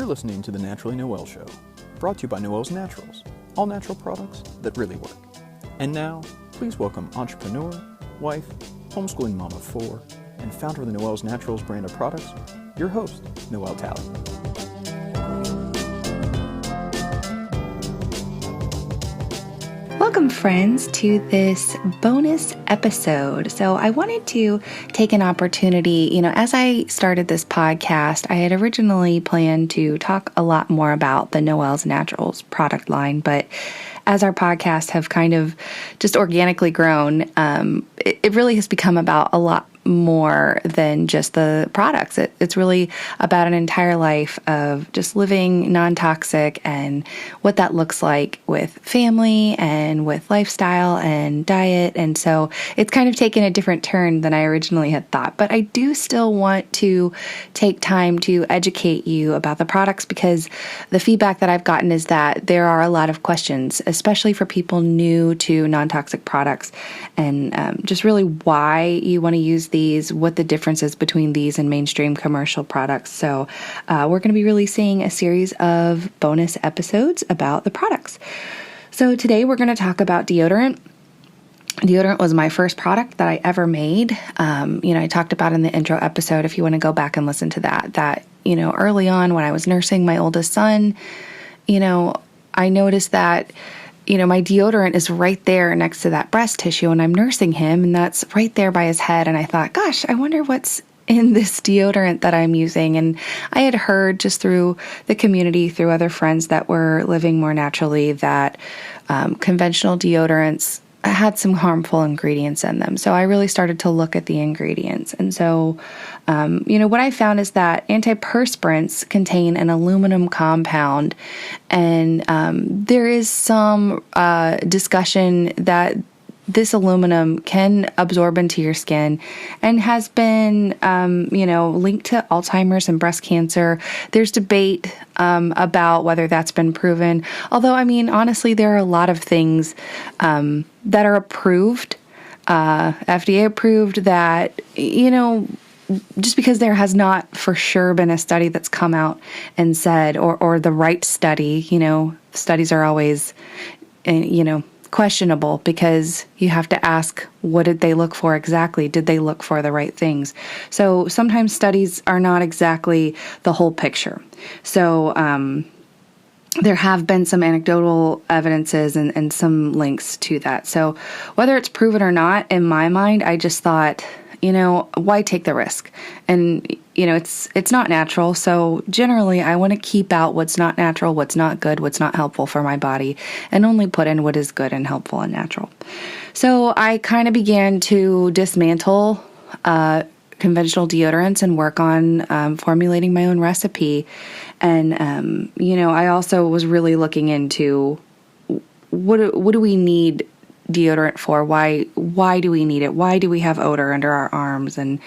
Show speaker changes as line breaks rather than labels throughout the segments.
listening to the Naturally Noelle Show, brought to you by Noelle's Naturals, all natural products that really work. And now, please welcome entrepreneur, wife, homeschooling mom of 4, and founder of the Noelle's Naturals brand of products, your host, Noelle Talley.
Welcome, friends, to this bonus episode. So I wanted to take an opportunity, as I started this podcast, I had originally planned to talk a lot more about the Noelle's Naturals product line, but as our podcasts have kind of just organically grown, it really has become about a lot more than just the products. It's really about an entire life of just living non-toxic and what that looks like with family and with lifestyle and diet. And so it's kind of taken a different turn than I originally had thought. But I do still want to take time to educate you about the products, because the feedback that I've gotten is that there are a lot of questions, especially for people new to non-toxic products, and just really why you want to use these, what the difference is between these and mainstream commercial products. So we're going to be releasing a series of bonus episodes about the products. So today we're going to talk about deodorant. Deodorant was my first product that I ever made. I talked about in the intro episode, if you want to go back and listen to that, early on when I was nursing my oldest son, I noticed that my deodorant is right there next to that breast tissue, and I'm nursing him, and that's right there by his head. And I thought, gosh, I wonder what's in this deodorant that I'm using. And I had heard just through the community, through other friends that were living more naturally, that conventional deodorants had some harmful ingredients in them. So I really started to look at the ingredients. And so, what I found is that antiperspirants contain an aluminum compound. And there is some discussion that this aluminum can absorb into your skin and has been, linked to Alzheimer's and breast cancer. There's debate about whether that's been proven. Although, honestly, there are a lot of things that are approved, FDA approved, that, just because there has not for sure been a study that's come out and said, or the right study, studies are always, questionable, because you have to ask, what did they look for exactly? Did they look for the right things? So sometimes studies are not exactly the whole picture. So there have been some anecdotal evidences and some links to that. So whether it's proven or not, in my mind, I just thought, why take the risk? And, it's not natural. So generally I want to keep out what's not natural, what's not good, what's not helpful for my body, and only put in what is good and helpful and natural. So I kind of began to dismantle conventional deodorants and work on formulating my own recipe. And, I also was really looking into what do we need deodorant for? Why do we need it? Why do we have odor under our arms? And,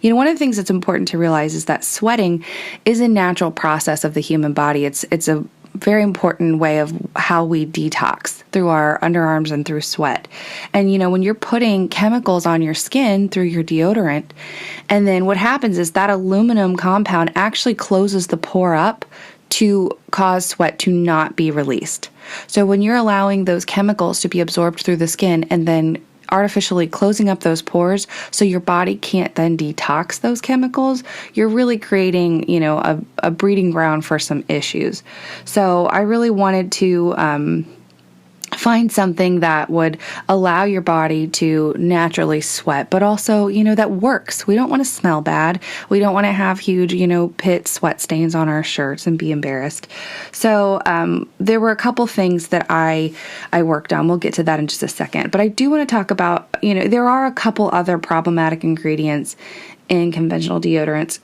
one of the things that's important to realize is that sweating is a natural process of the human body. It's a very important way of how we detox, through our underarms and through sweat. And, when you're putting chemicals on your skin through your deodorant, and then what happens is that aluminum compound actually closes the pore up to cause sweat to not be released. So when you're allowing those chemicals to be absorbed through the skin and then artificially closing up those pores so your body can't then detox those chemicals, you're really creating, a breeding ground for some issues. So I really wanted to find something that would allow your body to naturally sweat, but also, that works. We don't want to smell bad. We don't want to have huge, pit sweat stains on our shirts and be embarrassed. So there were a couple things that I worked on. We'll get to that in just a second. But I do want to talk about, there are a couple other problematic ingredients in conventional deodorants,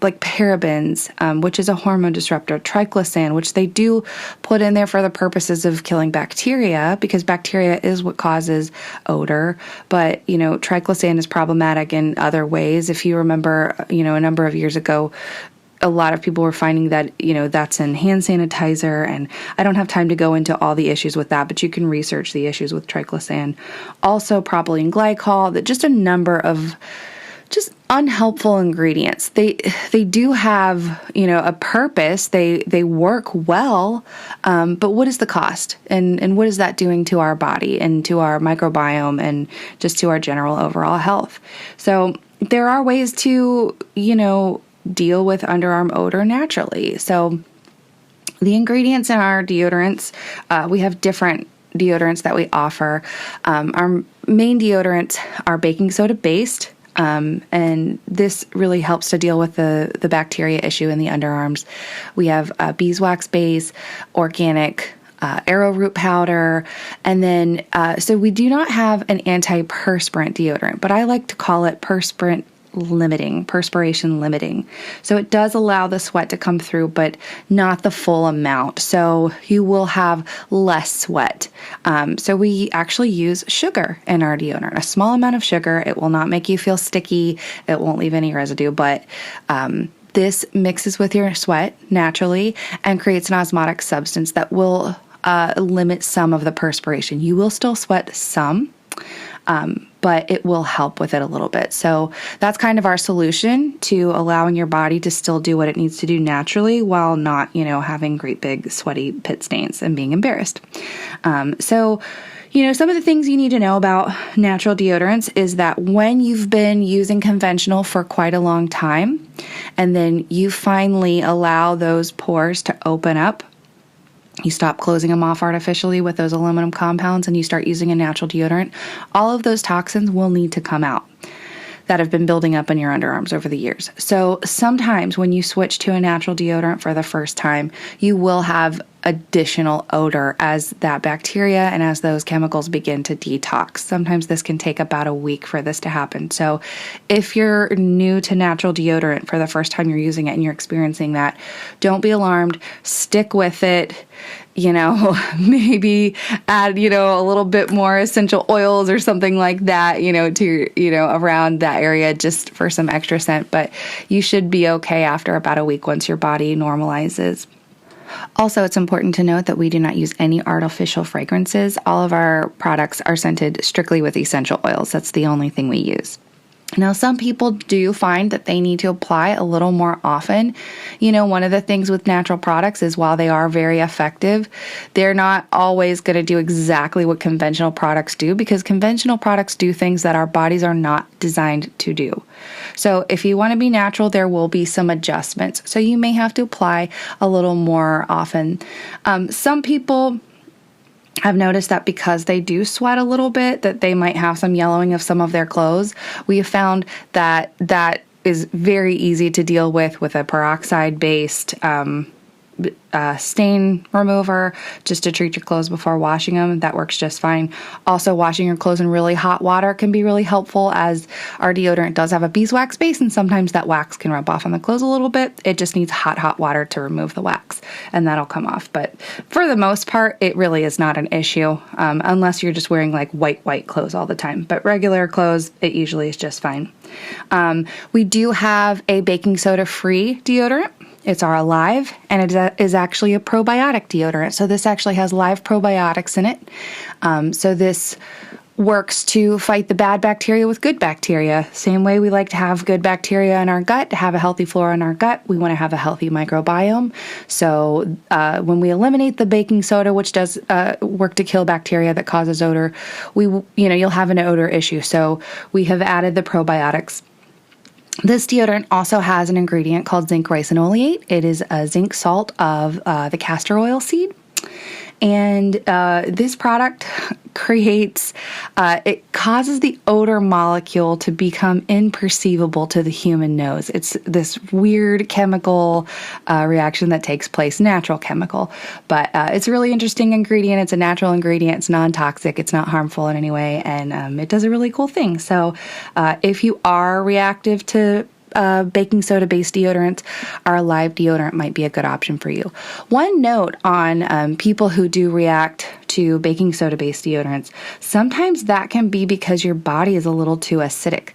like parabens, which is a hormone disruptor, triclosan, which they do put in there for the purposes of killing bacteria, because bacteria is what causes odor. But, triclosan is problematic in other ways. If you remember, a number of years ago, a lot of people were finding that, that's in hand sanitizer, and I don't have time to go into all the issues with that, but you can research the issues with triclosan. Also propylene glycol, that just a number of just unhelpful ingredients. They do have, a purpose. They work well, but what is the cost? And what is that doing to our body and to our microbiome and just to our general overall health? So there are ways to, deal with underarm odor naturally. So the ingredients in our deodorants, we have different deodorants that we offer. Our main deodorants are baking soda based. And this really helps to deal with the bacteria issue in the underarms. We have beeswax base, organic arrowroot powder, and then so we do not have an antiperspirant deodorant, but I like to call it perspiration limiting. So it does allow the sweat to come through, but not the full amount. So you will have less sweat. So we actually use sugar in our deodorant, a small amount of sugar. It will not make you feel sticky. It won't leave any residue, but this mixes with your sweat naturally and creates an osmotic substance that will limit some of the perspiration. You will still sweat some, but it will help with it a little bit. So that's kind of our solution to allowing your body to still do what it needs to do naturally while not, having great big sweaty pit stains and being embarrassed. So some of the things you need to know about natural deodorants is that when you've been using conventional for quite a long time, and then you finally allow those pores to open up, you stop closing them off artificially with those aluminum compounds and you start using a natural deodorant, all of those toxins will need to come out that have been building up in your underarms over the years. So sometimes when you switch to a natural deodorant for the first time, you will have additional odor as that bacteria and as those chemicals begin to detox. Sometimes this can take about a week for this to happen. So if you're new to natural deodorant for the first time you're using it and you're experiencing that, don't be alarmed. Stick with it. Maybe add, a little bit more essential oils or something like that, to, around that area just for some extra scent. But you should be okay after about a week once your body normalizes. Also, it's important to note that we do not use any artificial fragrances. All of our products are scented strictly with essential oils. That's the only thing we use. Now, some people do find that they need to apply a little more often. One of the things with natural products is while they are very effective, they're not always going to do exactly what conventional products do, because conventional products do things that our bodies are not designed to do. So if you want to be natural, there will be some adjustments. So you may have to apply a little more often. Some people I've noticed that because they do sweat a little bit, that they might have some yellowing of some of their clothes. We have found that that is very easy to deal with a peroxide-based stain remover, just to treat your clothes before washing them. That works just fine. Also, washing your clothes in really hot water can be really helpful, as our deodorant does have a beeswax base, and sometimes that wax can rub off on the clothes a little bit. It just needs hot water to remove the wax, and that'll come off. But for the most part, it really is not an issue, unless you're just wearing like white clothes all the time. But regular clothes, it usually is just fine. We do have a baking soda free deodorant. It's our Alive, and it is actually a probiotic deodorant. So this actually has live probiotics in it. So this works to fight the bad bacteria with good bacteria. Same way we like to have good bacteria in our gut, to have a healthy flora in our gut, we want to have a healthy microbiome. So when we eliminate the baking soda, which does work to kill bacteria that causes odor, you'll have an odor issue. So we have added the probiotics. This deodorant also has an ingredient called zinc ricinoleate. It is a zinc salt of the castor oil seed. And this product it causes the odor molecule to become imperceivable to the human nose. It's this weird chemical reaction that takes place, natural chemical. But it's a really interesting ingredient. It's a natural ingredient. It's non-toxic. It's not harmful in any way. And it does a really cool thing. So if you are reactive to baking soda based deodorants, our Alive deodorant might be a good option for you. One note on people who do react to baking soda based deodorants, sometimes that can be because your body is a little too acidic.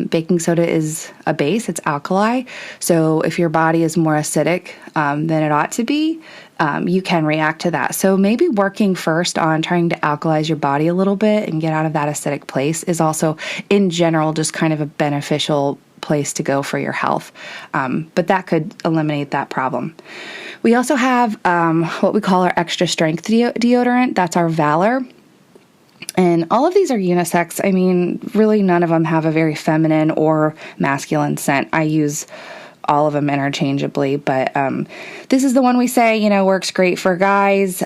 Baking soda is a base, it's alkali. So if your body is more acidic than it ought to be, you can react to that. So maybe working first on trying to alkalize your body a little bit and get out of that acidic place is also, in general, just kind of a beneficial place to go for your health. But that could eliminate that problem. We also have what we call our extra strength deodorant. That's our Valor. And all of these are unisex. I mean, really none of them have a very feminine or masculine scent. I use all of them interchangeably, but this is the one we say, works great for guys.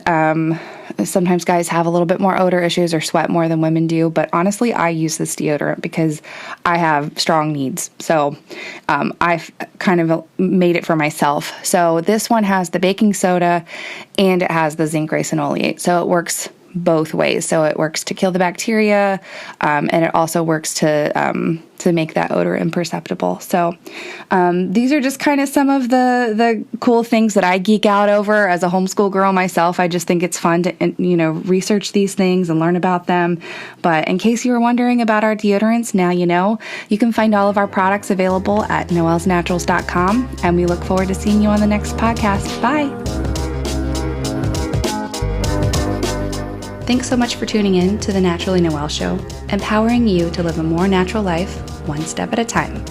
Sometimes guys have a little bit more odor issues or sweat more than women do, but honestly, I use this deodorant because I have strong needs. So I've kind of made it for myself. So this one has the baking soda and it has the zinc ricinoleate. So it works both ways. So it works to kill the bacteria, and it also works to make that odor imperceptible. So these are just kind of some of the cool things that I geek out over as a homeschool girl myself. I just think it's fun to research these things and learn about them. But in case you were wondering about our deodorants, now you know. You can find all of our products available at noellsnaturals.com, and we look forward to seeing you on the next podcast. Bye. Thanks so much for tuning in to the Naturally Noelle Show, empowering you to live a more natural life, one step at a time.